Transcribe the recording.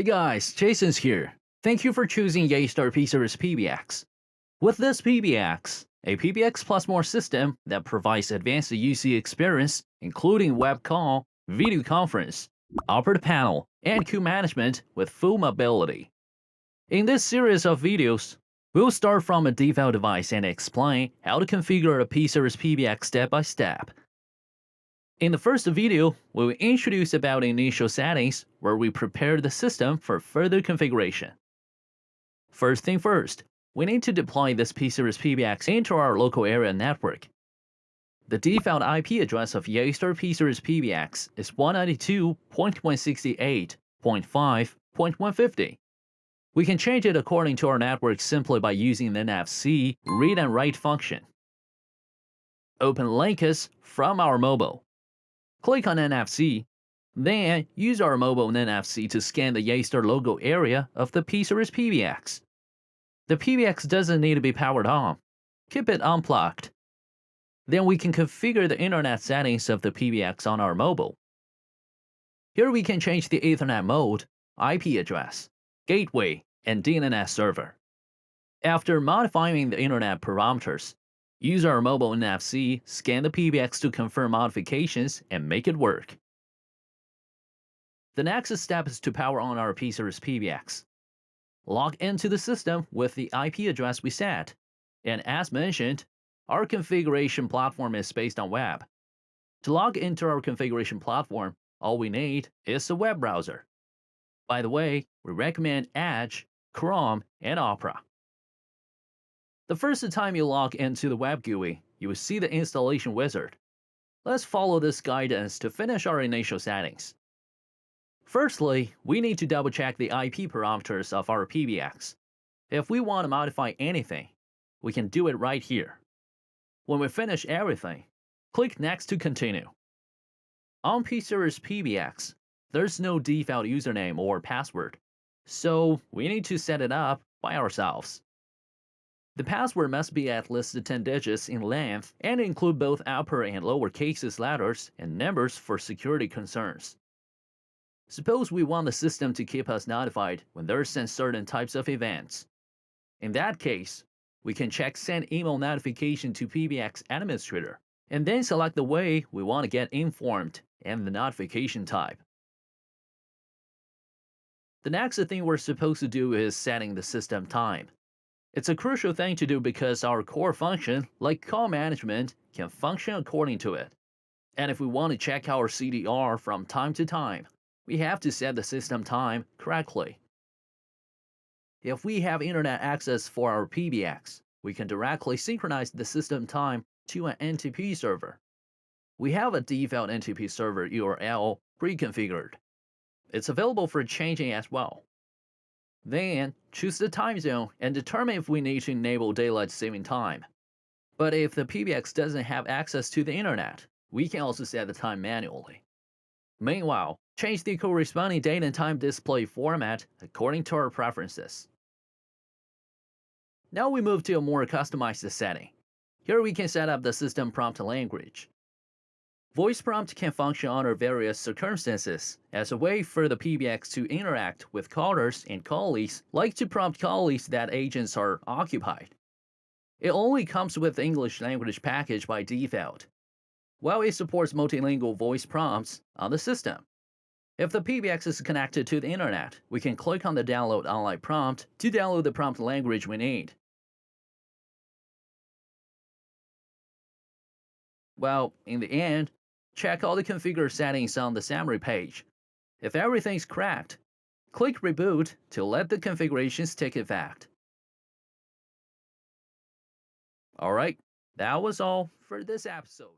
Hey guys, Jason's here. Thank you for choosing Yeastar P-Series PBX. With this PBX, a PBX plus more system that provides advanced UC experience, including web call, video conference, operator panel, and queue management with full mobility. In this series of videos, we'll start from a default device and explain how to configure a P-Series PBX step by step. In the first video, we'll introduce about initial settings where we prepare the system for further configuration. First thing first, we need to deploy this P-Series PBX into our local area network. The default IP address of Yeastar P-Series PBX is 192.168.5.150. We can change it according to our network simply by using the NFC read and write function. Open Linkus from our mobile. Click on NFC, then use our mobile NFC to scan the Yeastar logo area of the P-Series PBX. The PBX doesn't need to be powered on. Keep it unplugged. Then we can configure the internet settings of the PBX on our mobile. Here we can change the Ethernet mode, IP address, gateway, and DNS server. After modifying the internet parameters, use our mobile NFC, scan the PBX to confirm modifications, and make it work. The next step is to power on our P-Series PBX. Log into the system with the IP address we set, and as mentioned, our configuration platform is based on web. To log into our configuration platform, all we need is a web browser. By the way, we recommend Edge, Chrome, and Opera. The first time you log into the web GUI, you will see the installation wizard. Let's follow this guidance to finish our initial settings. Firstly, we need to double-check the IP parameters of our PBX. If we want to modify anything, we can do it right here. When we finish everything, click Next to continue. On P-Series PBX, there's no default username or password, so we need to set it up by ourselves. The password must be at least 10 digits in length and include both upper and lower cases letters and numbers for security concerns. Suppose we want the system to keep us notified when there's certain types of events. In that case, we can check Send Email Notification to PBX Administrator, and then select the way we want to get informed and the notification type. The next thing we're supposed to do is setting the system time. It's a crucial thing to do because our core function, like call management, can function according to it. And if we want to check our CDR from time to time, we have to set the system time correctly. If we have internet access for our PBX, we can directly synchronize the system time to an NTP server. We have a default NTP server URL pre-configured. It's available for changing as well. Then, choose the time zone and determine if we need to enable daylight saving time. But if the PBX doesn't have access to the internet, we can also set the time manually. Meanwhile, change the corresponding date and time display format according to our preferences. Now we move to a more customized setting. Here we can set up the system prompt language. Voice prompt can function under various circumstances as a way for the PBX to interact with callers and colleagues, like to prompt colleagues that agents are occupied. It only comes with the English language package by default, while it supports multilingual voice prompts on the system. If the PBX is connected to the internet, we can click on the Download Online prompt to download the prompt language we need. Well, in the end, check all the configure settings on the summary page. If everything's correct, click Reboot to let the configurations take effect. Alright, that was all for this episode.